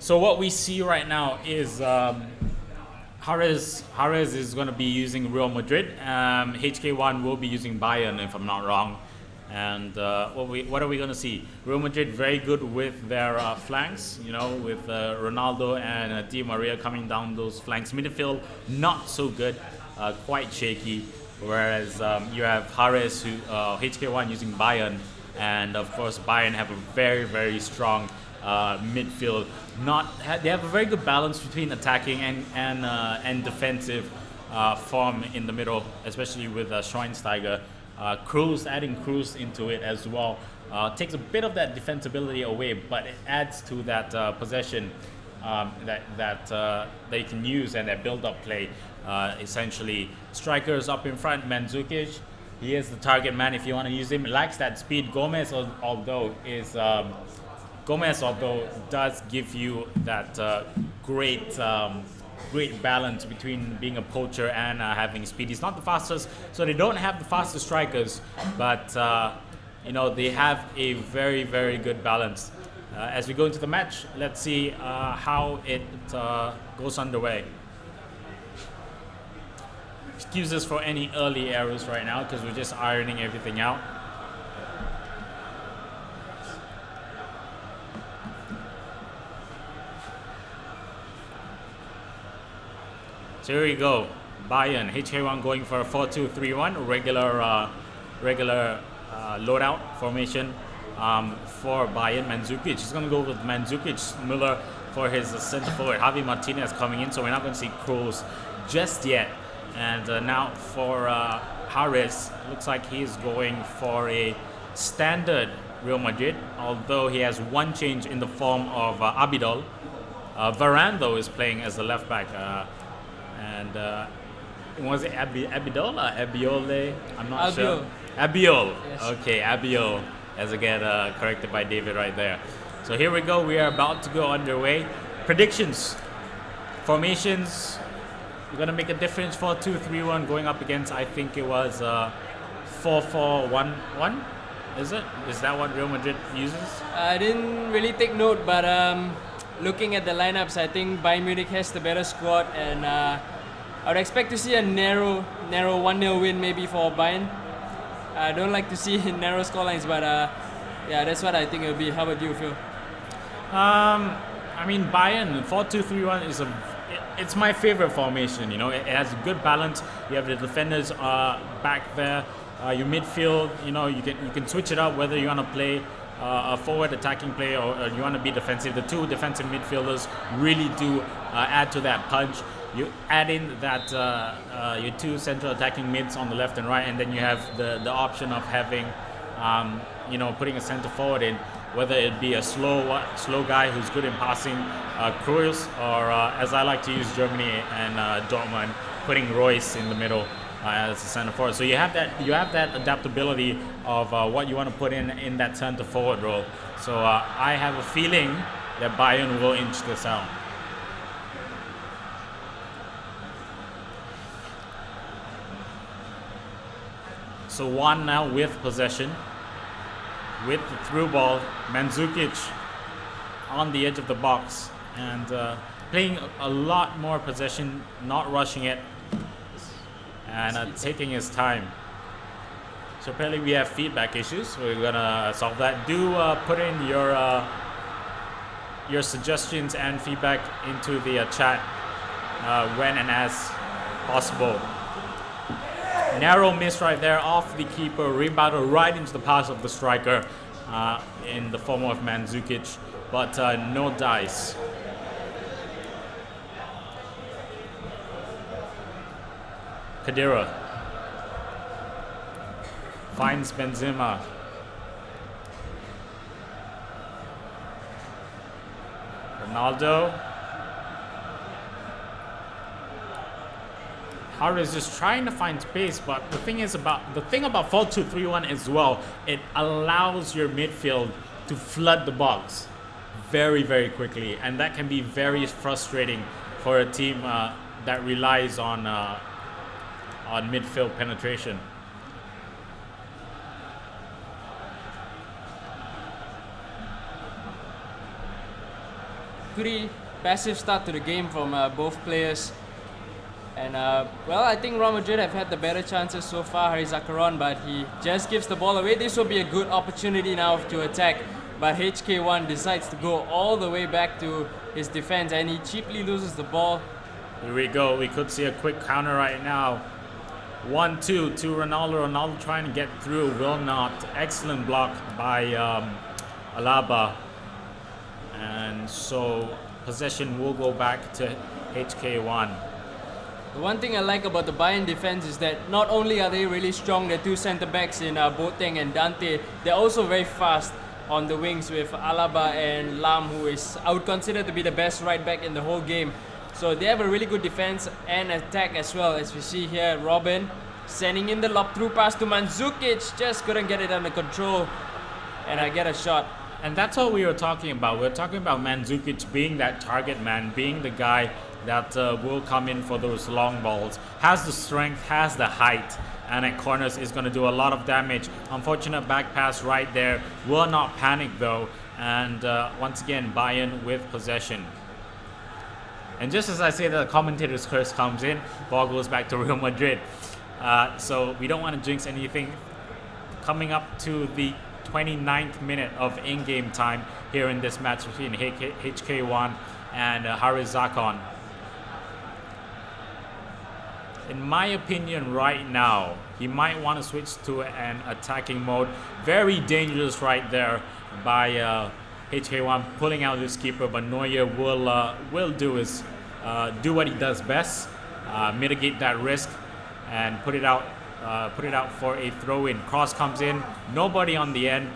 So what we see right now is Harez is going to be using Real Madrid. hkwan will be using Bayern, if I'm not wrong. And what are we going to see? Real Madrid very good with their flanks, with Ronaldo and Di Maria coming down those flanks. Midfield not so good, quite shaky. Whereas you have Harez, hkwan using Bayern, and of course Bayern have a very, very strong midfield. They have a very good balance between attacking and defensive form in the middle, especially with Schweinsteiger. Adding Cruz into it as well takes a bit of that defensibility away, but it adds to that possession that they can use and that build-up play. Essentially, strikers up in front. Mandzukic, he is the target man if you want to use him. Lacks that speed. Gomez, although does give you that great balance between being a poacher and having speed. He's not the fastest, so they don't have the fastest strikers, but they have a very, very good balance. As we go into the match, let's see how it goes underway. Excuse us for any early errors right now because we're just ironing everything out. So here we go. Bayern, hkwan going for a 4-2-3-1, regular loadout formation for Bayern. Mandzukic is going to go with Mandzukic, Müller for his center forward. Javi Martinez coming in, so we're not going to see Kroos just yet. And now for Harez, looks like he's going for a standard Real Madrid, although he has one change in the form of Abidal. Varane, though, is playing as the left back. Was it Abidal or Abiole? I'm not sure. Abiol. Yes. Okay, Abiol, as I get corrected by David right there. So here we go. We are about to go underway. Predictions, formations. We're going to make a difference. 4-2-3-1 going up against, I think it was 4-4-1-1. Is it? Is that what Real Madrid uses? I didn't really take note, but looking at the lineups, I think Bayern Munich has the better squad, and I would expect to see a narrow 1-0 win maybe for Bayern. I don't like to see narrow scorelines, but yeah, that's what I think it will be. How about you, Phil? I mean, Bayern 4-2-3-1 it's my favorite formation. It has a good balance. You have the defenders back there. Your midfield, you can switch it up whether you want to play a forward attacking play or you want to be defensive. The two defensive midfielders really do add to that punch. You add in that your two central attacking mids on the left and right, and then you have the option of having putting a center forward in, whether it be a slow guy who's good in passing, Kroos, or as I like to use Germany and Dortmund, putting Royce in the middle as a center forward. So you have that adaptability of what you want to put in that center forward role. So I have a feeling that Bayern will inch this out. So Juan now with possession, with the through ball. Mandzukic on the edge of the box and playing a lot more possession, not rushing it, and taking his time. So apparently we have feedback issues. We're gonna solve that. Do put in your suggestions and feedback into the chat when and as possible. Narrow miss right there off the keeper, rebounded right into the pass of the striker in the form of Mandzukic, but no dice. Khedira finds Benzema. Ronaldo. Harez just trying to find space, but the thing about 4-2-3-1 as well, it allows your midfield to flood the box very, very quickly, and that can be very frustrating for a team that relies on midfield penetration. pretty passive start to the game from both players. And well, I think Real Madrid have had the better chances so far, Harezakaron, but he just gives the ball away. This will be a good opportunity now to attack, but hkwan decides to go all the way back to his defense, and he cheaply loses the ball. Here we go. We could see a quick counter right now. 1-2 to Ronaldo. Ronaldo trying to get through, will not. Excellent block by Alaba. And so possession will go back to hkwan. The one thing I like about the Bayern defense is that not only are they really strong, the two centre backs in Boateng and Dante, they're also very fast on the wings with Alaba and Lam, who is, I would consider to be the best right back in the whole game. So they have a really good defense and attack as well. As we see here, Robin sending in the lob through pass to Mandzukic, just couldn't get it under control, and I get a shot. And that's what we were talking about. We're talking about Mandzukic being that target man, being the guy that will come in for those long balls, has the strength, has the height, and at corners is going to do a lot of damage. Unfortunate back pass right there. Will not panic though, and once again Bayern with possession. And just as I say that, the commentator's curse comes in, ball goes back to Real Madrid. So we don't want to jinx anything. Coming up to the 29th minute of in-game time here in this match between hkwan and harezakaron. In my opinion right now, he might want to switch to an attacking mode. Very dangerous right there by hkwan pulling out his keeper, but Neuer will do what he does best, mitigate that risk and put it out for a throw-in. Cross comes in, nobody on the end,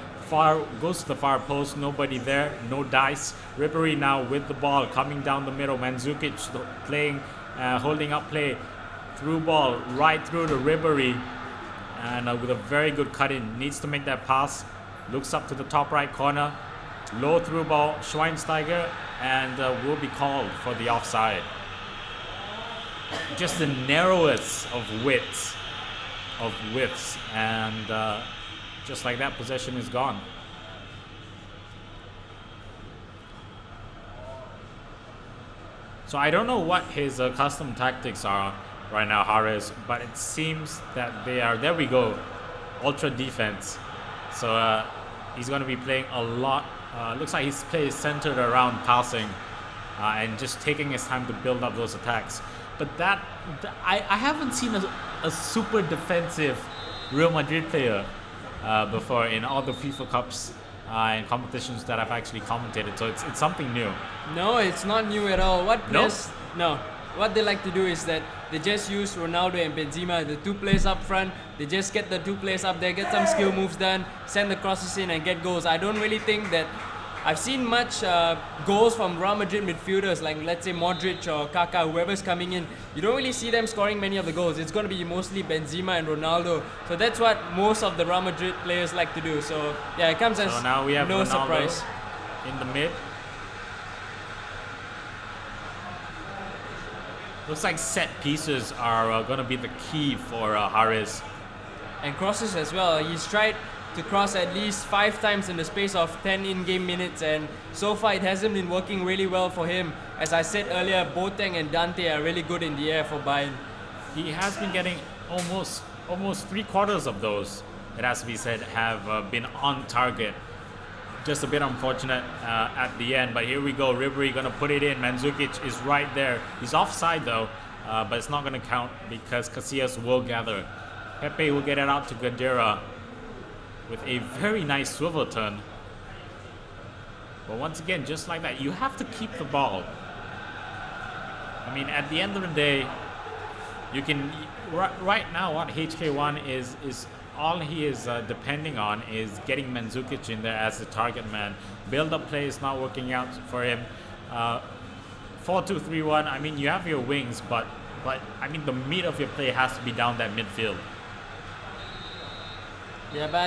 goes to the far post, nobody there, no dice. Ribery now with the ball coming down the middle. Mandzukic playing, holding up play, through ball right through to Ribery, and with a very good cut in, needs to make that pass, looks up to the top right corner, low through ball, Schweinsteiger, and will be called for the offside. Just the narrowest of widths, and just like that, possession is gone. So I don't know what his custom tactics are right now, Harez, but it seems that they are, there we go, ultra defense. So he's going to be playing a lot. Looks like his play is centered around passing and just taking his time to build up those attacks. But I haven't seen a super defensive Real Madrid player before in all the FIFA Cups and competitions that I've actually commentated. So it's something new. No, it's not new at all. No. What they like to do is that they just use Ronaldo and Benzema, the two players up front. They just get the two players up there, get some skill moves done, send the crosses in and get goals. I don't really think that I've seen much goals from Real Madrid midfielders, like let's say Modric or Kaká, whoever's coming in. You don't really see them scoring many of the goals. It's going to be mostly Benzema and Ronaldo. So that's what most of the Real Madrid players like to do. So yeah, it comes as now we have no Ronaldo surprise. In the mid. Looks like set pieces are going to be the key for Harez. And crosses as well. He's tried to cross at least 5 times in the space of 10 in-game minutes, and so far it hasn't been working really well for him. As I said earlier, Boateng and Dante are really good in the air for Bayern. He has been getting almost 3/4 of those, it has to be said, have been on target. Just a bit unfortunate at the end, but here we go. Ribery gonna put it in. Mandzukic is right there. He's offside though, but it's not gonna count because Casillas will gather. Pepe will get it out to Gadira with a very nice swivel turn. But once again, just like that, you have to keep the ball. I mean, at the end of the day, you can right now what hkwan is all he is depending on is getting Mandzukic in there as the target man. Build-up play is not working out for him. 4-2-3-1. I mean, you have your wings, but I mean, the meat of your play has to be down that midfield. Yeah, but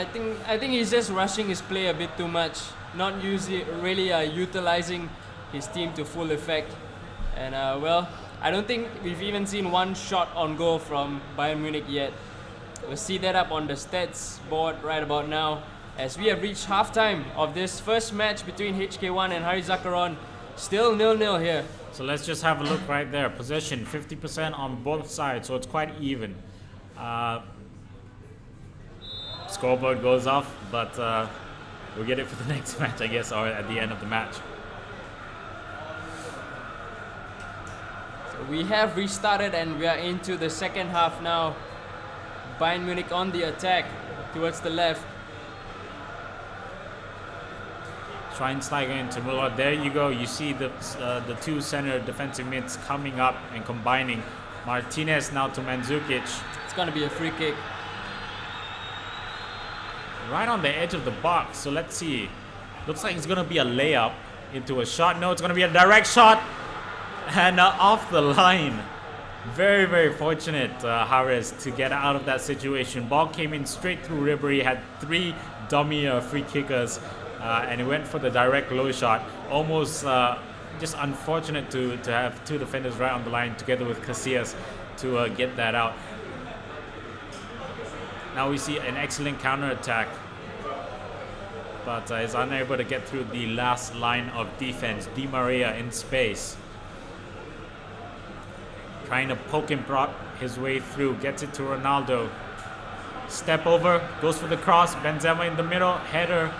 I think he's just rushing his play a bit too much, not really utilizing his team to full effect. And well, I don't think we've even seen one shot on goal from Bayern Munich yet. We'll see that up on the stats board right about now, as we have reached halftime of this first match between hkwan and harezakaron. Still 0-0 here. So let's just have a look right there. Possession 50% on both sides, so it's quite even. Scoreboard goes off, but we'll get it for the next match, I guess, or at the end of the match. So we have restarted and we are into the second half now. Bayern Munich on the attack towards the left. Schweinsteiger into Müller. There you go. You see the two center defensive mids coming up and combining. Martinez now to Mandzukic. It's going to be a free kick. Right on the edge of the box. So let's see. Looks like it's going to be a layup into a shot. No, it's going to be a direct shot. And off the line. Very, very fortunate, Harez, to get out of that situation. Ball came in straight through Ribery. Had 3 dummy free kickers. And he went for the direct low shot. Almost just unfortunate to have 2 defenders right on the line together with Casillas to get that out. Now we see an excellent counter-attack, but is unable to get through the last line of defense. Di Maria in space, trying to poke and prod his way through, gets it to Ronaldo. Step over, goes for the cross, Benzema in the middle, header.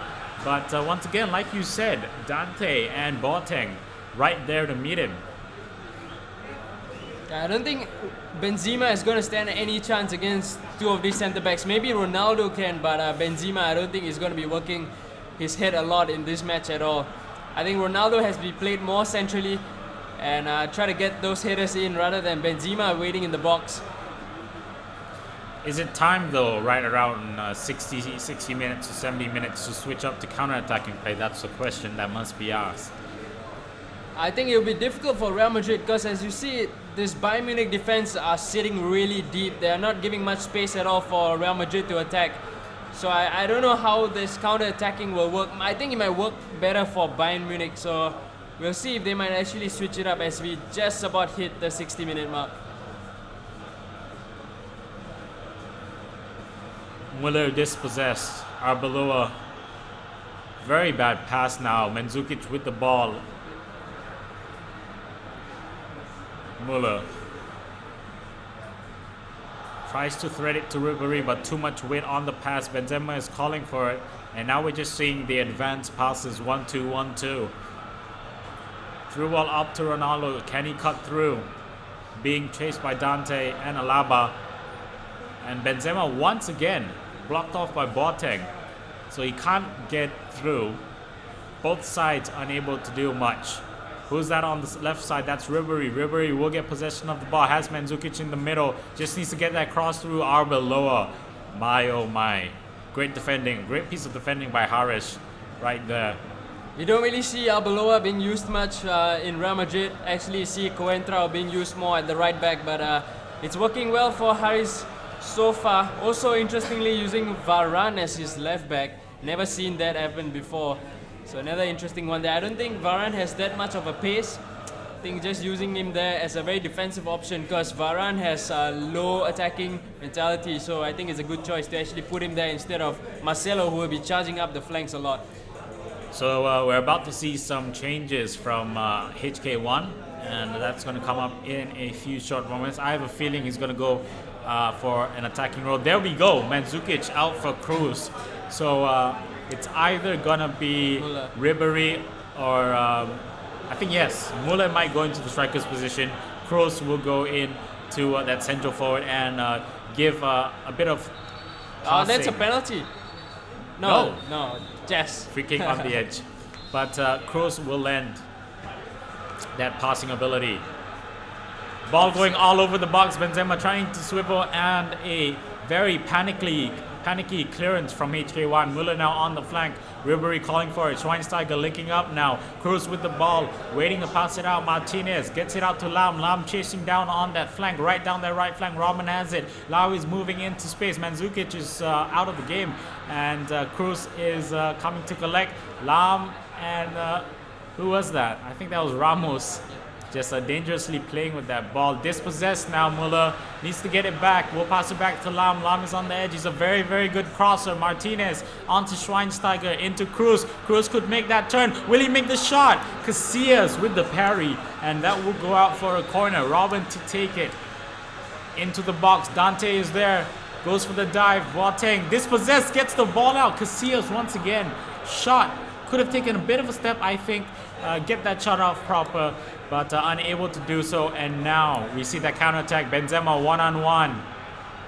But once again, like you said, Dante and Boateng right there to meet him. I don't think Benzema is going to stand any chance against 2 of these centre backs. Maybe Ronaldo can, but Benzema, I don't think he's going to be working his head a lot in this match at all. I think Ronaldo has to be played more centrally and try to get those headers in rather than Benzema waiting in the box. Is it time though, right around 60 minutes to 70 minutes, to switch up to counter-attacking play? That's the question that must be asked. I think it will be difficult for Real Madrid because, as you see, this Bayern Munich defense are sitting really deep. They are not giving much space at all for Real Madrid to attack. So I don't know how this counter-attacking will work. I think it might work better for Bayern Munich. So we'll see if they might actually switch it up as we just about hit the 60-minute mark. Müller dispossessed. Arbeloa. Very bad pass now. Mandzukic with the ball. Müller tries to thread it to Ribery, but too much weight on the pass. Benzema is calling for it, and now we're just seeing the advanced passes. 1-2, 1-2. Through ball up to Ronaldo. Can he cut through? Being chased by Dante and Alaba. And Benzema once again blocked off by Boateng, so he can't get through. Both sides unable to do much. Who's that on the left side? That's Ribery. Ribery will get possession of the ball. Has Mandzukic in the middle. Just needs to get that cross through. Arbeloa. My oh my. Great defending. Great piece of defending by Harez right there. We don't really see Arbeloa being used much in Real Madrid. Actually see Coentrao being used more at the right back, but it's working well for Harez so far. Also interestingly, using Varane as his left back. Never seen that happen before. So another interesting one there. I don't think Varane has that much of a pace. I think just using him there as a very defensive option because Varane has a low attacking mentality. So I think it's a good choice to actually put him there instead of Marcelo, who will be charging up the flanks a lot. So we're about to see some changes from hkwan, and that's going to come up in a few short moments. I have a feeling he's going to go for an attacking role. There we go. Mandzukic out for Cruz. So it's either gonna be Müller. Ribery or I think yes, Müller might go into the striker's position. Kroos will go in to that central forward and give a bit of passing. That's a penalty. No, yes. Free kick on the edge. But Kroos will lend that passing ability. Ball going all over the box. Benzema trying to swivel, and a very panicky clearance from hkwan. Müller now on the flank. Ribery calling for it. Schweinsteiger linking up now. Kroos with the ball, waiting to pass it out. Martinez gets it out to Lam. Lam chasing down on that flank, right down their right flank. Robin has it. Lau is moving into space. Mandzukic is out of the game, and Kroos is coming to collect. Lam and who was that? I think that was Ramos. just dangerously playing with that ball. Dispossessed now, Muller needs to get it back. We'll pass it back to Lam. Lam is on the edge. He's a very, very good crosser. Martinez onto Schweinsteiger, into Cruz. Cruz could make that turn. Will he make the shot? Casillas with the parry, and that will go out for a corner. Robin to take it into the box. Dante is there. Goes for the dive. Boateng dispossessed, gets the ball out. Casillas once again. Shot. Could have taken a bit of a step, I think. Get that shot off proper, but unable to do so. And now we see that counter-attack. Benzema one-on-one.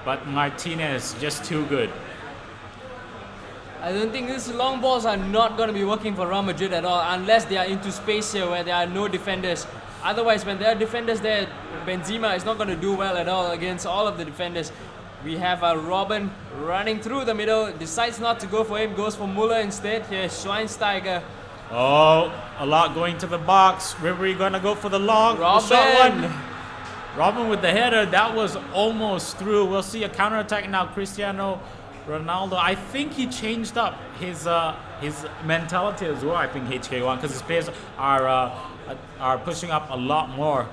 But Martinez just too good. I don't think these long balls are not going to be working for Real Madrid at all unless they are into space here where there are no defenders. Otherwise, when there are defenders there, Benzema is not going to do well at all against all of the defenders. We have Robin running through the middle, decides not to go for him, goes for Muller instead. Here's Schweinsteiger. Oh, a lot going to the box. Ribery going to go for the long. Robin. The shot one. Robin with the header. That was almost through. We'll see a counter-attack now. Cristiano Ronaldo. I think he changed up his mentality as well, I think, HK1, because his players are pushing up a lot more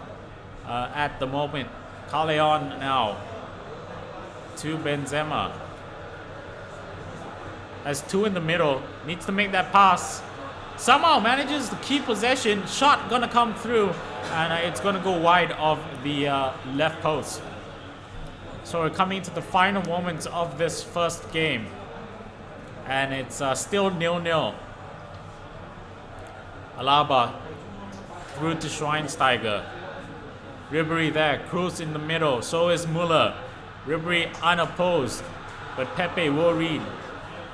at the moment. Callejon now to Benzema. Has two in the middle. Needs to make that pass. Somehow manages to keep possession. Shot gonna come through, and it's gonna go wide of the left post. So we're coming to the final moments of this first game, and it's still 0-0. Alaba through to Schweinsteiger. Ribery there. Cruz in the middle. So is Muller. Ribery unopposed, but Pepe will read.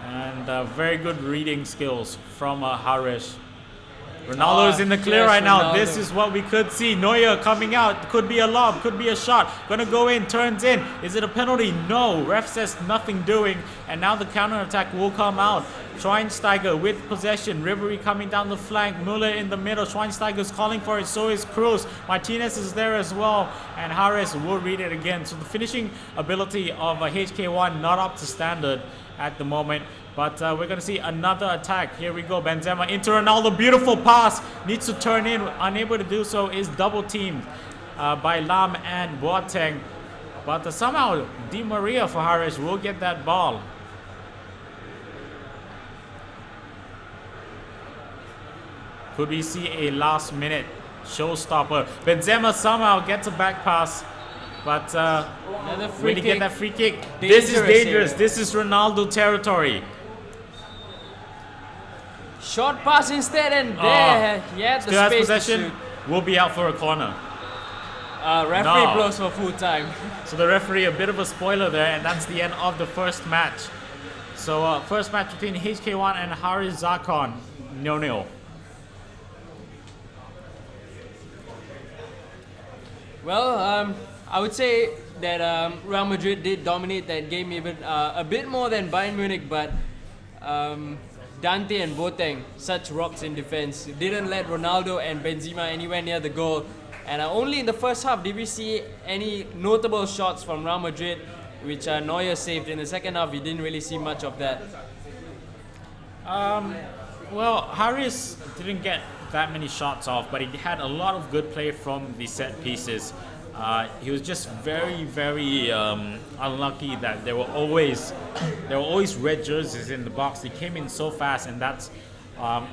And very good reading skills from Harez. Ronaldo is in the clear right now. Ronaldo. This is what we could see. Neuer coming out. Could be a lob. Could be a shot. Gonna go in. Turns in. Is it a penalty? No. Ref says nothing doing. And now the counter-attack will come out. Schweinsteiger with possession. Ribery coming down the flank. Muller in the middle. Schweinsteiger is calling for it. So is Cruz. Martinez is there as well. And Harez will read it again. So the finishing ability of HK1 not up to standard at the moment. But we're going to see another attack. Here we go. Benzema into Ronaldo. Beautiful pass. Needs to turn in. Unable to do so. Is double teamed by Lam and Boateng. But somehow Di Maria for Harez will get that ball. Could we see a last minute showstopper? Benzema somehow gets a back pass. But will he get that free kick? This is dangerous. This is Ronaldo territory. Short pass instead, and there he had the Still has space possession. to shoot. Will be out for a corner. Referee blows for full time. So the referee, a bit of a spoiler there, and that's the end of the first match. So first match between HK1 and harezakaron, 0-0. Well, I would say that Real Madrid did dominate that game even a bit more than Bayern Munich, but Dante and Boateng, such rocks in defense, didn't let Ronaldo and Benzema anywhere near the goal. And only in the first half did we see any notable shots from Real Madrid, which Neuer saved. In the second half, we didn't really see much of that. Well, Harez didn't get that many shots off, but he had a lot of good play from the set pieces. He was just very, very unlucky that there were always red jerseys in the box. They came in so fast, and that's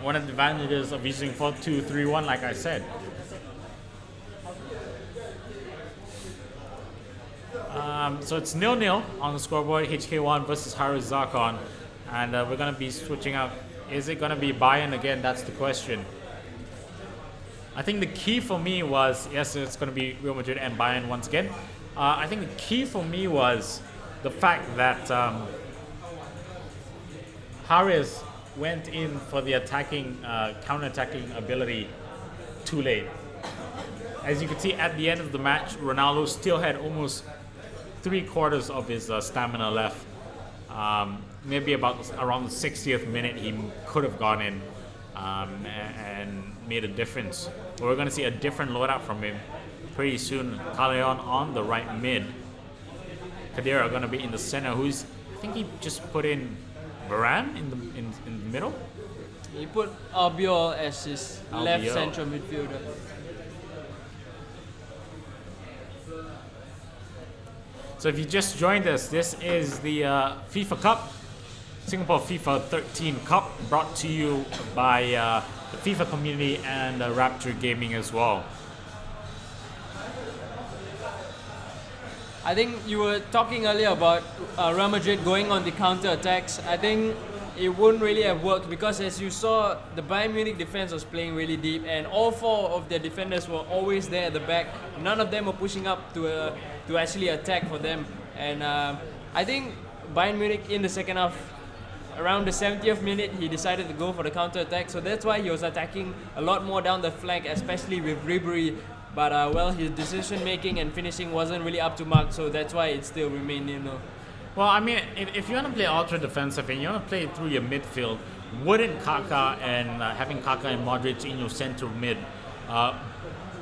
one of the advantages of using 4-2-3-1, like I said. So it's 0-0 on the scoreboard. HK1 versus harezakaron, and we're gonna be switching up. Is it gonna be Bayern again? That's the question. I think the key for me was, yes, it's going to be Real Madrid and Bayern once again. I think the key for me was the fact that Harez went in for the attacking, counter-attacking ability too late. As you can see at the end of the match, Ronaldo still had almost 3/4 of his stamina left. Maybe about around the 60th minute, he could have gone in and made a difference. We're going to see a different loadout from him pretty soon. Callejon on the right mid. Khedira going to be in the center. I think he just put in Varane in the middle. He put Albiol as his left central midfielder. So if you just joined us, this is the FIFA Cup, Singapore FIFA 13 Cup, brought to you by the FIFA community and Rapture Gaming as well. I think you were talking earlier about Real Madrid going on the counter attacks. I think it wouldn't really have worked because, as you saw, the Bayern Munich defense was playing really deep, and all four of their defenders were always there at the back. None of them were pushing up to actually attack for them. And I think Bayern Munich in the second half, around the 70th minute, he decided to go for the counter attack. So that's why he was attacking a lot more down the flank, especially with Ribery. But well, his decision making and finishing wasn't really up to mark, so that's why it still remained 0-0. Well, I mean, if you want to play ultra defensive and you want to play through your midfield, wouldn't Kaká and having Kaká and Modric in your center mid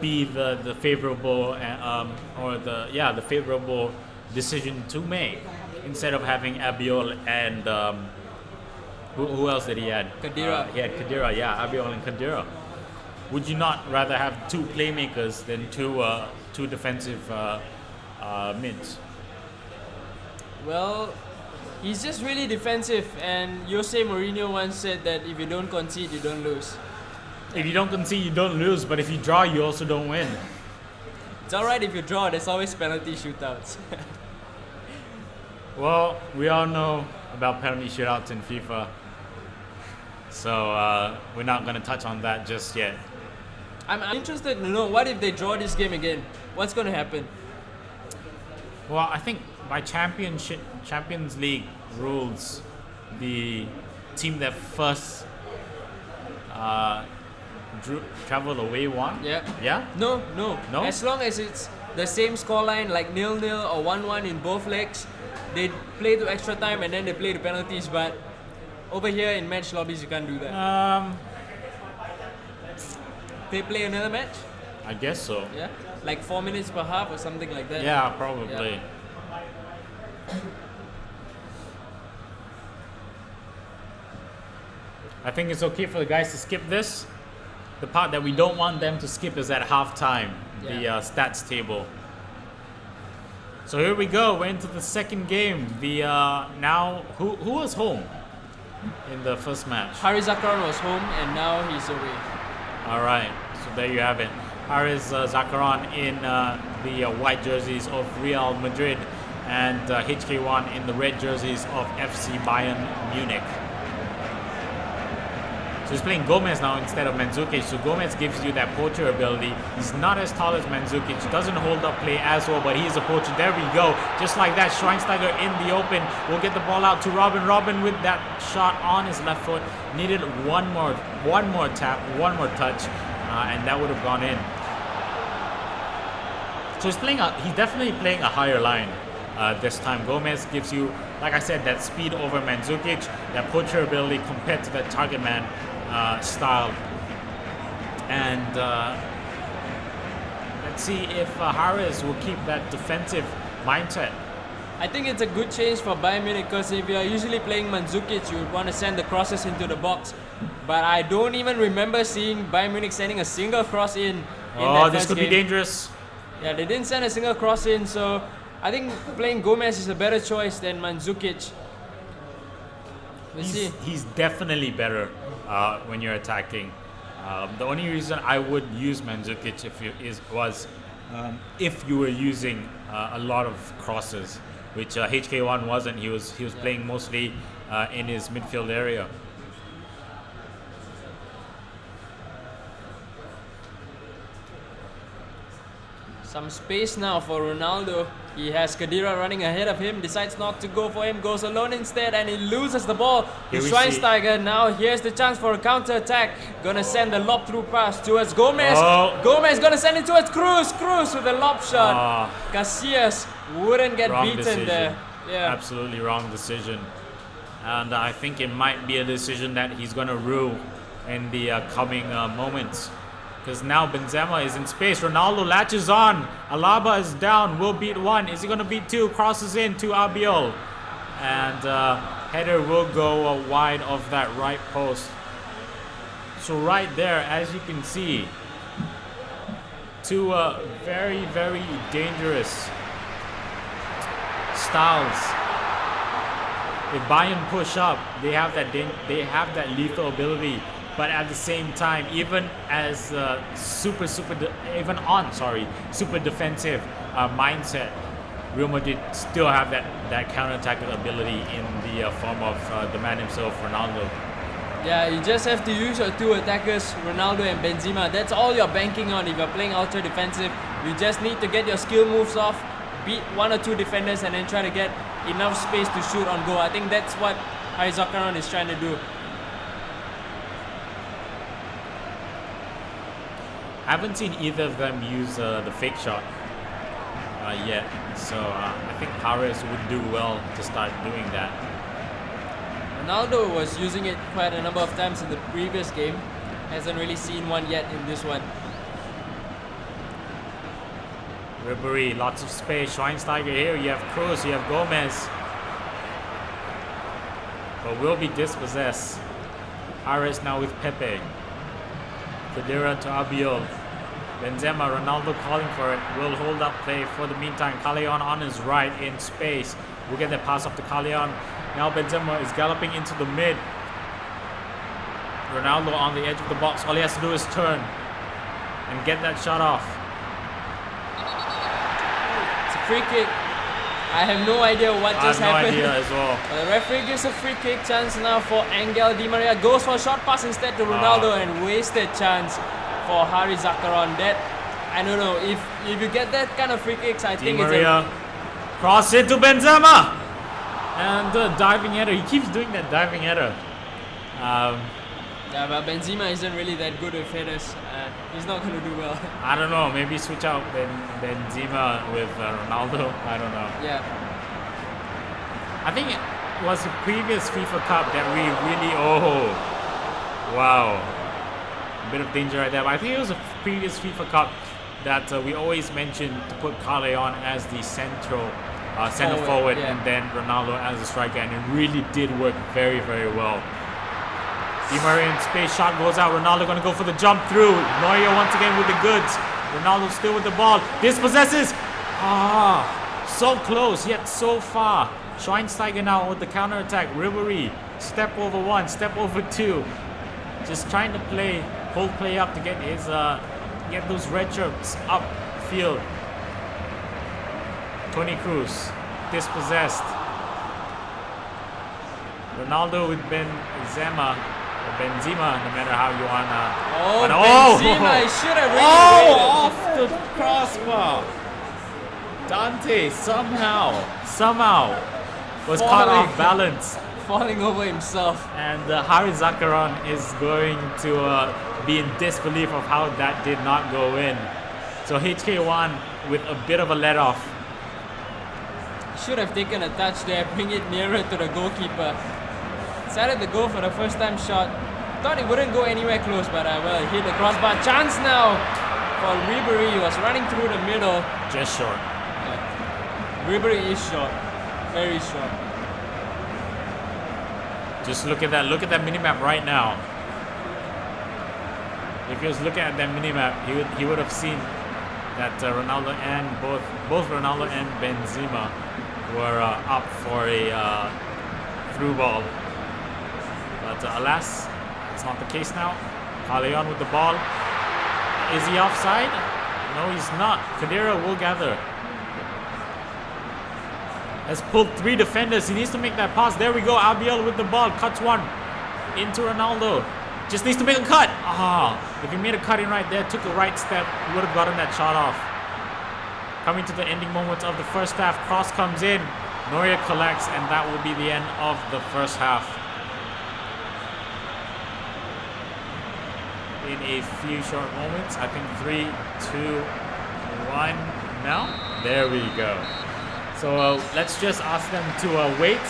be the favorable the favorable decision to make instead of having Albiol and who else did he had? Khedira. He had Khedira, yeah, Albiol and Khedira. Would you not rather have two playmakers than two defensive mids? Well, he's just really defensive, and Jose Mourinho once said that if you don't concede, you don't lose. If you don't concede, you don't lose, but if you draw, you also don't win. It's alright if you draw, there's always penalty shootouts. Well, we all know about penalty shootouts in FIFA, so we're not going to touch on that just yet. I'm interested to know, what if they draw this game again? What's going to happen? Well, I think by Champions League rules, the team that first traveled away won. Yeah. Yeah? No. No? As long as it's the same scoreline, like 0-0 or 1-1 in both legs, they play to extra time and then they play the penalties. But over here in match lobbies, you can't do that. They play another match? I guess so. Yeah? Like 4 minutes per half or something like that? Yeah, probably. Yeah. I think it's okay for the guys to skip this. The part that we don't want them to skip is at halftime, the stats table. So here we go. We're into the second game. The now who was home in the first match? Harezakaron was home and now he's away. All right, so there you have it. Harezakaron in the white jerseys of Real Madrid and hkwan in the red jerseys of FC Bayern Munich. So he's playing Gomez now instead of Mandzukic. So Gomez gives you that poacher ability. He's not as tall as Mandzukic. Doesn't hold up play as well, but he's a poacher. There we go. Just like that, Schweinsteiger in the open. We'll get the ball out to Robin. Robin with that shot on his left foot. Needed one more tap, one more touch, and that would have gone in. So he's definitely playing a higher line this time. Gomez gives you, like I said, that speed over Mandzukic, that poacher ability compared to that target man style. And let's see if Harez will keep that defensive mindset. I think it's a good change for Bayern Munich because if you're usually playing Mandzukic, you would want to send the crosses into the box. But I don't even remember seeing Bayern Munich sending a single cross in that this first could game. be dangerous. Yeah, they didn't send a single cross in, so I think playing Gomez is a better choice than Mandzukic. Let's see. He's definitely better when you're attacking. The only reason I would use Mandzukic if you were using a lot of crosses, which hkwan wasn't. He was playing mostly in his midfield area. Some space now for Ronaldo. He has Khedira running ahead of him, decides not to go for him, goes alone instead, and he loses the ball to Schweinsteiger. Now here's the chance for a counter attack. Gonna send the lob through pass towards Gomez. Gomez gonna send it towards Cruz. Cruz with a lob shot. Casillas wouldn't get beaten decision there. Yeah. Absolutely wrong decision. And I think it might be a decision that he's gonna rue in the coming moments. Because now Benzema is in space. Ronaldo latches on. Alaba is down. Will beat one. Is he going to beat two? Crosses in to Albiol. And header will go wide of that right post. So right there, as you can see, two very, very dangerous styles. If Bayern push up, they have that lethal ability. But at the same time, even as super defensive mindset, Real Madrid still have that counter-attack ability in the form of the man himself, Ronaldo. Yeah, you just have to use your two attackers, Ronaldo and Benzema. That's all you're banking on if you're playing ultra defensive. You just need to get your skill moves off, beat one or two defenders, and then try to get enough space to shoot on goal. I think that's what Harezakaron is trying to do. Haven't seen either of them use the fake shot yet, so I think Harez would do well to start doing that. Ronaldo was using it quite a number of times in the previous game. Hasn't really seen one yet in this one. Ribery, lots of space. Schweinsteiger here. You have Kroos, you have Gomez. But will be dispossessed. Harez now with Pepe. Khedira to Albiol. Benzema, Ronaldo calling for it. Will hold up play for the meantime. Callejon on his right in space. We'll get the pass off to Callejon. Now Benzema is galloping into the mid. Ronaldo on the edge of the box. All he has to do is turn and get that shot off. It's a free kick. I have no idea what just happened. I have no idea as well. The referee gives a free kick chance now for Angel Di Maria. Goes for a short pass instead to Ronaldo and wasted chance for Harezakaron. That, I don't know, if you get that kind of free kicks, I think Maria. Cross it to Benzema! And diving header. He keeps doing that diving header. Yeah, but Benzema isn't really that good with headers. He's not going to do well. I don't know. Maybe switch out Benzema with Ronaldo. I don't know. Yeah. I think it was the previous FIFA Cup that we really... Oh, wow. A bit of danger right there. But I think it was a previous FIFA Cup that we always mentioned to put Callejon as the center forward, yeah. And then Ronaldo as a striker, and it really did work very, very well. Di Maria in space, shot goes out. Ronaldo gonna go for the jump through. Neuer once again with the goods. Ronaldo still with the ball. Dispossesses. So close yet so far. Schweinsteiger now with the counter attack. Ribery, step over one, step over two. Just trying to hold play up to get his get those red shirts up field. Toni Kroos, dispossessed. Ronaldo with Benzema, no matter how you wanna. Benzema, he should have really waited. Off the crossbar. Dante somehow was caught off balance. Falling over himself. And Harezakaron is going to be in disbelief of how that did not go in. So hkwan with a bit of a let off. Should have taken a touch there, bring it nearer to the goalkeeper. Decided to go for the first time shot. Thought it wouldn't go anywhere close, but well, hit the crossbar. Chance now for Ribery. He was running through the middle. Just short. Yeah. Ribery is short. Very short. Just look at that. Look at that minimap right now. If he was looking at that minimap, he would have seen that Ronaldo and both Ronaldo and Benzema were up for a through ball. But alas, it's not the case now. Callejon with the ball. Is he offside? No, he's not. Khedira will gather. Has pulled three defenders. He needs to make that pass. There we go. Albiol with the ball. Cuts one into Ronaldo. Just needs to make a cut. If he made a cut in right there, took a right step, would have gotten that shot off. Coming to the ending moments of the first half. Cross comes in. Neuer collects, and that will be the end of the first half. In a few short moments, I think 3, 2, 1 now. There we go. So let's just ask them to wait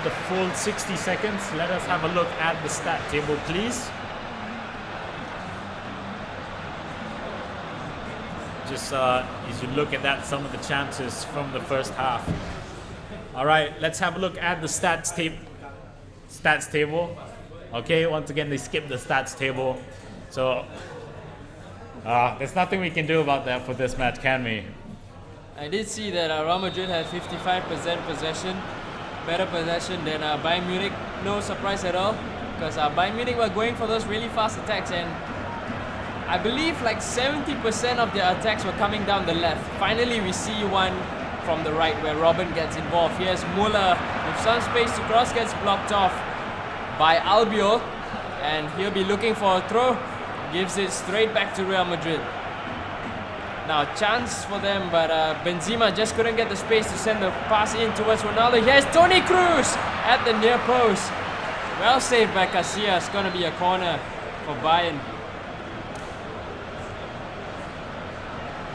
the full 60 seconds. Let us have a look at the stat table, please. Just as you look at that, some of the chances from the first half. All right, let's have a look at the stats table. Okay, once again, they skipped the stats table. So there's nothing we can do about that for this match, can we? I did see that Real Madrid had 55% possession, better possession than Bayern Munich. No surprise at all, because Bayern Munich were going for those really fast attacks, and I believe like 70% of their attacks were coming down the left. Finally, we see one from the right where Robin gets involved. Here's Muller with some space to cross, gets blocked off by Albiol, and he'll be looking for a throw. Gives it straight back to Real Madrid. Now chance for them, but Benzema just couldn't get the space to send the pass in towards Ronaldo. Here's Toni Kroos at the near post. Well saved by Casillas. Gonna be a corner for Bayern.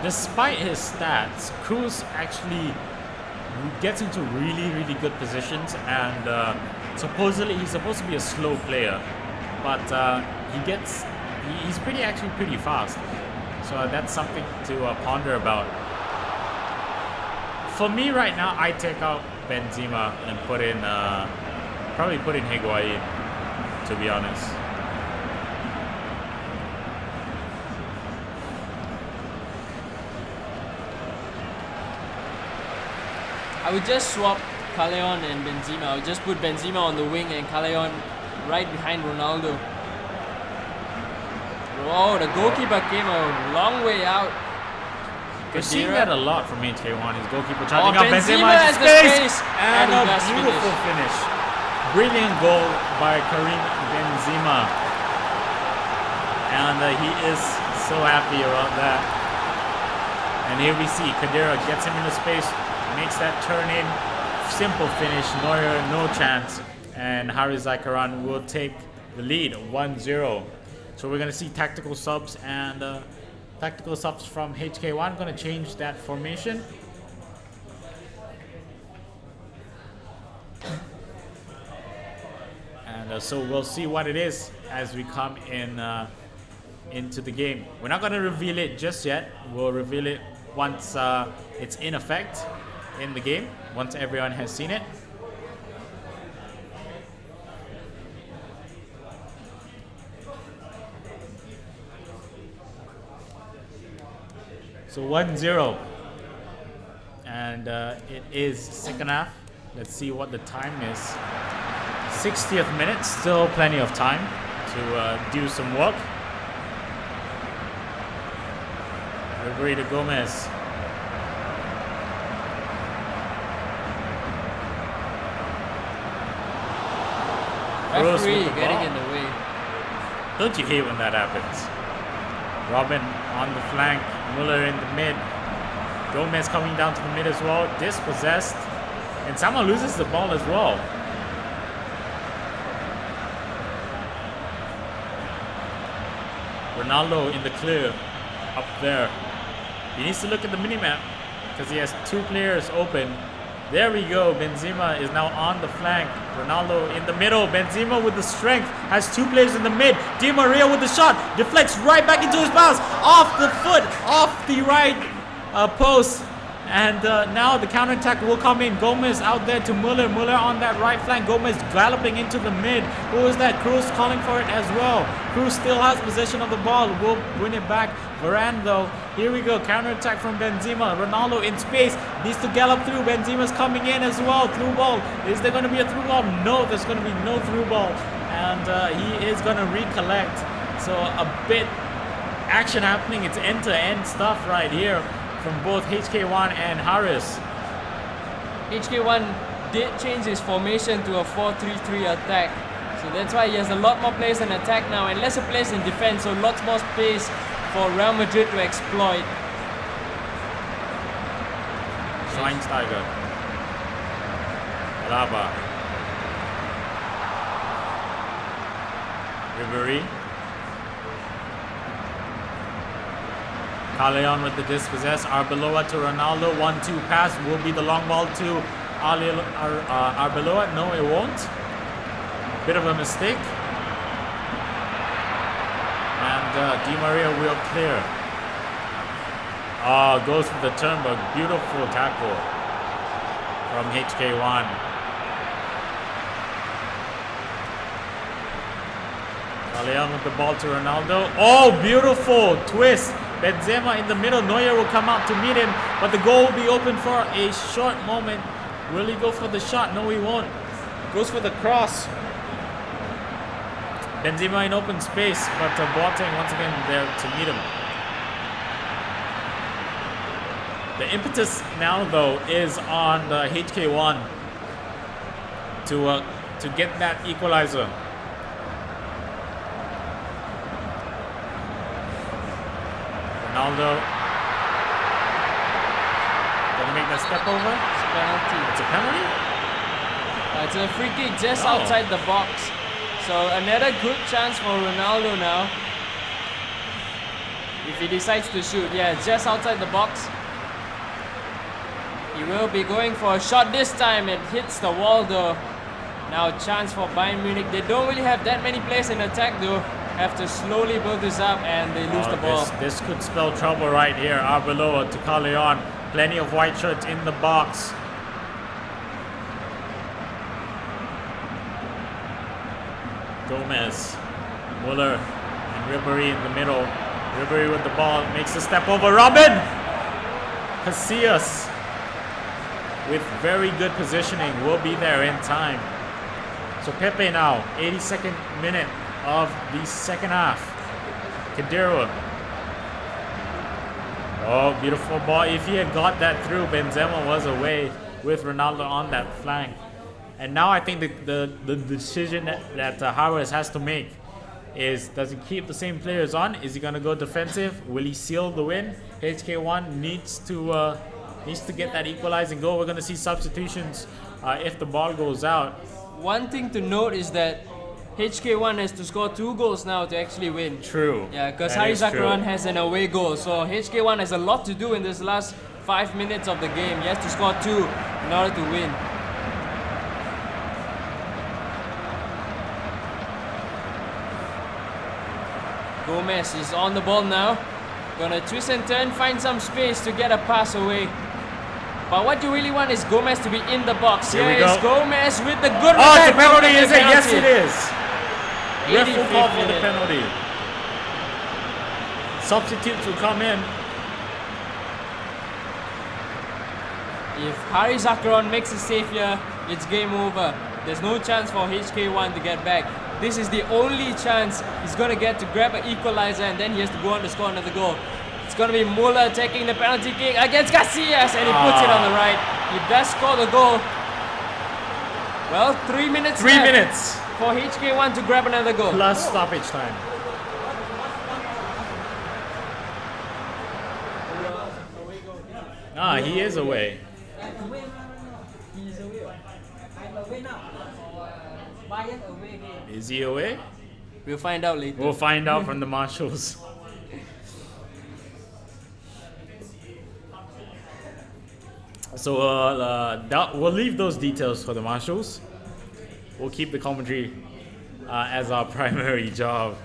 Despite his stats, Kroos actually gets into really good positions, and supposedly he's supposed to be a slow player, but he's pretty fast. So that's something to ponder about. For me right now, I take out Benzema and probably put in Higuain, to be honest. I would just swap Callejon and Benzema. I would just put Benzema on the wing and Callejon right behind Ronaldo. Oh, the goalkeeper came a long way out. We're seeing that a lot from hkwan. His goalkeeper charging up Benzema into space, and he a does beautiful finish. Brilliant goal by Karim Benzema, and he is so happy about that. And here we see Khedira gets him into space, makes that turn in, simple finish. Neuer no chance, and Harezakaron will take the lead 1-0. So we're gonna see tactical subs and tactical subs from hkwan. Gonna change that formation. And so we'll see what it is as we come in into the game. We're not gonna reveal it just yet. We'll reveal it once it's in effect in the game, once everyone has seen it. So 1-0, and it is second half. Let's see what the time is. 60th minute, still plenty of time to do some work. Ribery to Gomez. Referee getting in the way. Don't you hate when that happens? Robin on the flank, Muller in the mid, Gomez coming down to the mid as well, dispossessed, and someone loses the ball as well. Ronaldo in the clear, up there. He needs to look at the minimap because he has two players open. There we go, Benzema is now on the flank. Ronaldo in the middle, Benzema with the strength, has two players in the mid. Di Maria with the shot, deflects right back into his pass, off the foot, off the right post. And now the counter-attack will come in. Gomez out there to Muller, Muller on that right flank, Gomez galloping into the mid. Who is that? Kroos calling for it as well. Kroos still has possession of the ball, will win it back. Varane though, here we go, counter-attack from Benzema. Ronaldo in space, needs to gallop through. Benzema's coming in as well, through ball. Is there going to be a through ball? No, there's going to be no through ball. And he is going to recollect. So a bit action happening. It's end-to-end stuff right here from both hkwan and Harris. hkwan did change his formation to a 4-3-3 attack. So that's why he has a lot more players in attack now and lesser players in defense. So lots more space for Real Madrid to exploit. Schweinsteiger. Alaba. Ribery. Callejon with the dispossess. Arbeloa to Ronaldo. 1-2 pass will be the long ball to Arbeloa. No, it won't. Bit of a mistake. And Di Maria will clear. Goes for the turn, but beautiful tackle from hkwan. Callejon with the ball to Ronaldo. Oh, beautiful twist Benzema in the middle. Neuer will come out to meet him, but the goal will be open for a short moment. Will he go for the shot? No, he won't. Goes for the cross. Benzema in open space, but Boateng once again there to meet him. The impetus now, though, is on the hkwan to get that equalizer. Ronaldo gonna make that step over. It's a penalty. It's a penalty? It's a free kick just outside the box. So another good chance for Ronaldo now. If he decides to shoot, yeah, just outside the box. He will be going for a shot this time. It hits the wall though. Now a chance for Bayern Munich. They don't really have that many players in attack though. Have to slowly build this up and they lose the ball. This could spell trouble right here. Arbeloa to Carleon. Plenty of white shirts in the box. Gomez, Muller, and Ribéry in the middle. Ribéry with the ball, makes a step over. Robin! Casillas, with very good positioning, will be there in time. So Pepe now, 82nd minute of the second half. Khedira. Oh, beautiful ball. If he had got that through, Benzema was away with Ronaldo on that flank. And now I think the decision that Harez has to make is, does he keep the same players on? Is he going to go defensive? Will he seal the win? hkwan needs to get that equalizing goal. We're going to see substitutions if the ball goes out. One thing to note is that hkwan has to score 2 goals now to actually win. True. Yeah, because Harezakaron has an away goal. So hkwan has a lot to do in this last 5 minutes of the game. He has to score 2 in order to win. Gomez is on the ball now. Gonna twist and turn, find some space to get a pass away. But what you really want is Gomez to be in the box. Here we is go. Gomez with the good Oh, it's a revenge. penalty, is it? Yes, it is. Ref 85th will call for the minute. penalty. Substitutes will come in. If Harezakaron makes a save here, it's game over. There's no chance for hkwan to get back. This is the only chance he's going to get to grab an equalizer, and then he has to go on to score another goal. It's going to be Muller taking the penalty kick against Casillas, and he puts it on the right. He does score the goal. Well, 3 minutes 3 left minutes. for hkwan to grab another goal. Plus stoppage time. He is away. Is he away? We'll find out later. We'll find out from the marshals. So we'll leave those details for the marshals. We'll keep the commentary as our primary job.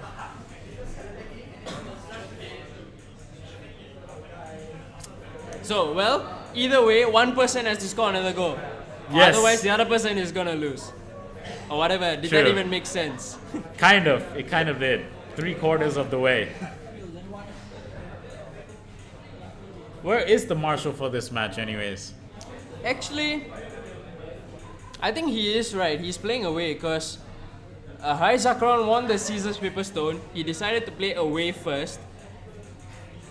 So, well, either way, one person has to score another goal. Yes. Otherwise, the other person is gonna lose. Or whatever. Did that True. even make sense? Kind of. It kind of did. 3/4 of the way. Where is the marshal for this match, anyways? Actually, I think he is right. He's playing away because Harezakaron won the Scissors Paper Stone. He decided to play away first.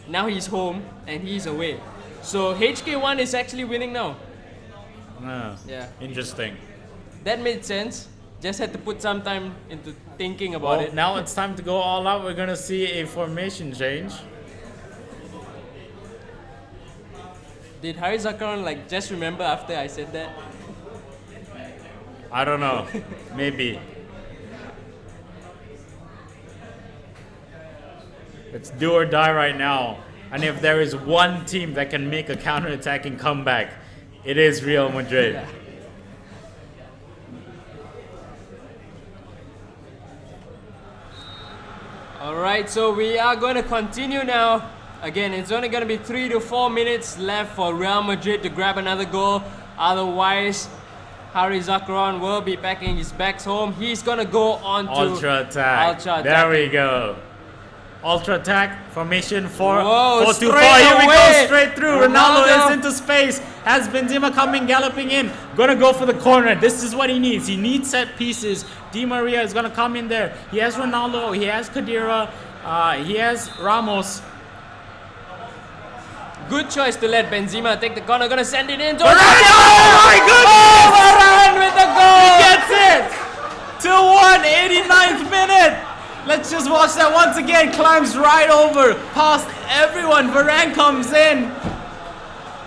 Now he's home and he's away. So hkwan is actually winning now. Yeah. Interesting. That made sense. Just had to put some time into thinking about Well, it. now it's time to go all out. We're going to see a formation change. Did Harezakaron just remember after I said that? I don't know. Maybe. It's do or die right now. And if there is one team that can make a counter-attacking comeback, it is Real Madrid. Yeah. Alright, so we are going to continue now. Again, it's only going to be 3 to 4 minutes left for Real Madrid to grab another goal. Otherwise, Harezakaron will be packing his bags home. He's going to go on to Ultra attack. Ultra There attack. we go. Ultra attack formation 4 Whoa, 4-2-4. straight Here we go, away. straight through. Ronaldo is into space. Has Benzema coming galloping in. Gonna go for the corner. This is what he needs. He needs set pieces. Di Maria is gonna come in there. He has Ronaldo. He has Khedira. He has Ramos. Good choice to let Benzema take the corner. Gonna send it in. Varane! Oh my goodness! Oh, Varane with the goal! He gets it! 2-1, 89th minute. Let's just watch that once again. Climbs right over, past everyone. Varane comes in.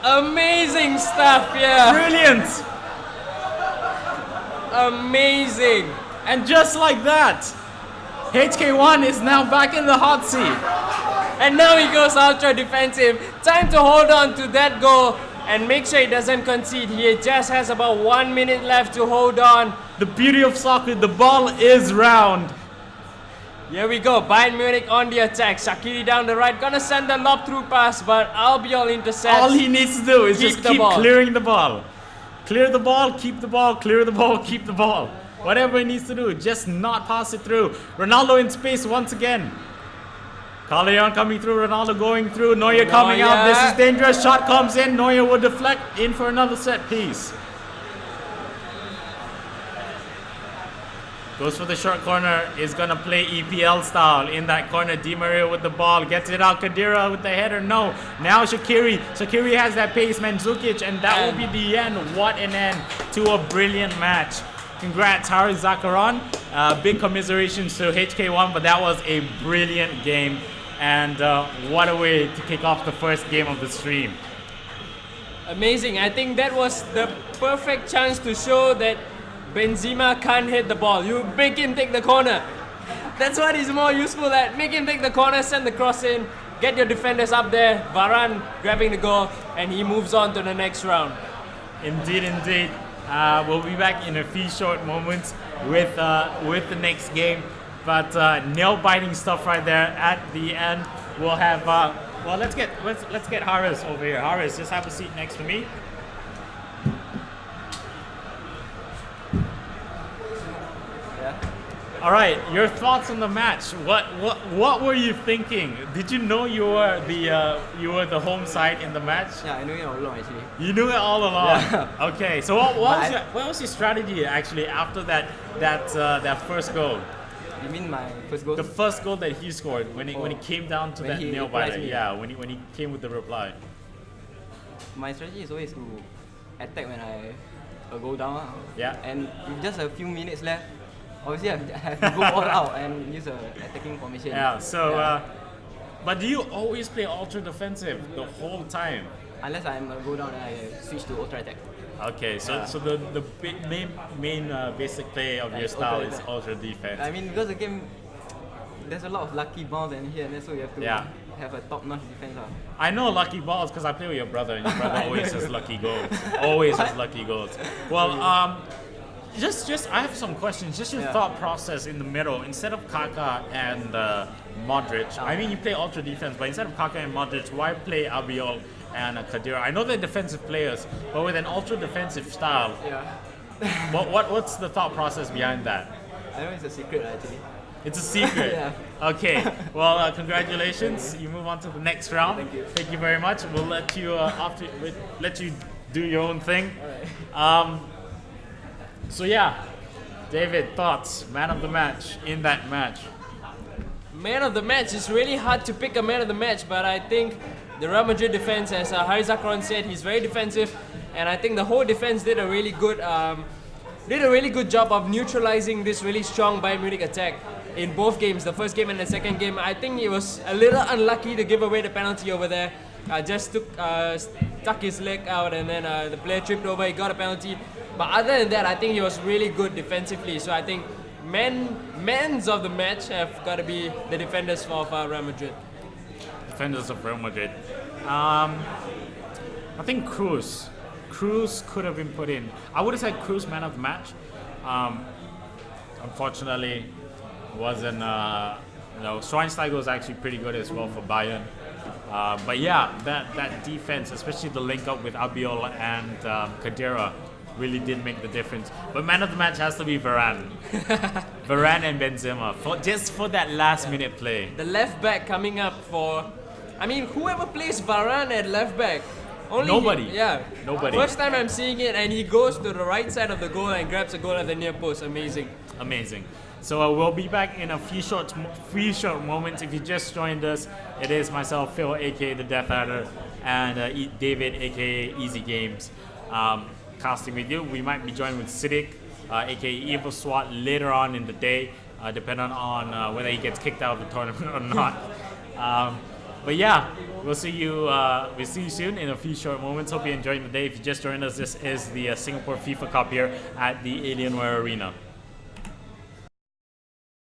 Amazing stuff, yeah. Brilliant. Amazing. And just like that, hkwan is now back in the hot seat. And now he goes ultra defensive. Time to hold on to that goal and make sure he doesn't concede. He just has about 1 minute left to hold on. The beauty of soccer, the ball is round. Here we go, Bayern Munich on the attack. Shaqiri down the right, gonna send the lob through pass, but Albiol intercepts. All he needs to do is Keep just the keep ball. clearing the ball. Clear the ball, keep the ball, clear the ball, keep the ball. Whatever he needs to do, just not pass it through. Ronaldo in space once again. Callejon coming through, Ronaldo going through, Neuer coming out. This is dangerous. Shot comes in, Neuer will deflect in for another set piece. Goes for the short corner, is gonna play EPL style in that corner. Di Maria with the ball, gets it out. Khedira with the header, no. Now Shaqiri. Shaqiri has that pace, Mandzukic, and that will be the end. What an end to a brilliant match. Congrats, harezakaron. Big commiserations to hkwan, but that was a brilliant game. And what a way to kick off the first game of the stream. Amazing. I think that was the perfect chance to show that Benzema can't hit the ball. You make him take the corner. That's what he's more useful at. Make him take the corner, send the cross in, get your defenders up there. Varane grabbing the goal, and he moves on to the next round. Indeed, indeed. We'll be back in a few short moments with the next game. But nail-biting stuff right there at the end. We'll have well, let's get Harez over here. Harez, just have a seat next to me. All right, your thoughts on the match. What were you thinking? Did you know you were the home side in the match? Yeah, I know it all along actually. You knew it all along. Yeah. Okay, so what was your strategy actually after that first goal? You mean my first goal? The first goal that he scored when it came down to When that he nail replied biter. to me. Yeah, when he came with the reply. My strategy is always to attack when I go down. Yeah. And with just a few minutes left, obviously I have to go all out and use a attacking formation. Yeah. So, Yeah. but do you always play ultra defensive the whole time? Unless I'm go down and I switch to ultra attack. Okay, so Yeah. so the main basic play of your style is ultra ultra defense. I mean, because the game, there's a lot of lucky bounce and here and there, so you have to Yeah. have a top-notch defense. I know lucky balls because I play with your brother, and your brother always has lucky goals. Always has lucky goals. Well, just I have some questions. Just your Yeah. thought process in the middle. Instead of Kaka and Modric, I mean you play ultra defense, but instead of Kaka and Modric, why play Albiol and Khedira? I know they're defensive players, but with an ultra defensive style, Yeah. what's the thought process behind that? I know it's a secret actually. It's a secret. Yeah. Okay. Well, congratulations. You move on to the next round. Thank you. Thank you very much. We'll let you let you do your own thing. So yeah, David, thoughts? Man of the match in that match. Man of the match, it's really hard to pick a man of the match, but I think the Real Madrid defense, as harezakaron said, he's very defensive, and I think the whole defense did a really good job of neutralizing this really strong Bayern Munich attack in both games, the first game and the second game. I think he was a little unlucky to give away the penalty over there. Just stuck his leg out, and then the player tripped over. He got a penalty. But other than that, I think he was really good defensively. So I think men's of the match have got to be the defenders of Real Madrid. Defenders of Real Madrid. I think Cruz could have been put in. I would have said Cruz man of the match. Unfortunately, wasn't. Schweinsteiger was actually pretty good as well for Bayern. But yeah, that defense, especially the link up with Albiol and Khedira, really did make the difference. But man of the match has to be Varane. Varane and Benzema just for that last minute play. The left back coming up for, I mean, whoever plays Varane at left back? Only Nobody. Yeah. Nobody. First time I'm seeing it, and he goes to the right side of the goal and grabs a goal at the near post. Amazing. Amazing. So we'll be back in a few short moments. If you just joined us, it is myself, Phil, aka the Deathadder, and David, aka Easygame, casting with you. We might be joined with Siddiq, aka EvilSWAT, later on in the day, depending on whether he gets kicked out of the tournament or not. But yeah, we'll see you soon in a few short moments. Hope you're enjoying the day. If you just joined us, this is the Singapore FIFA Cup here at the Alienware Arena.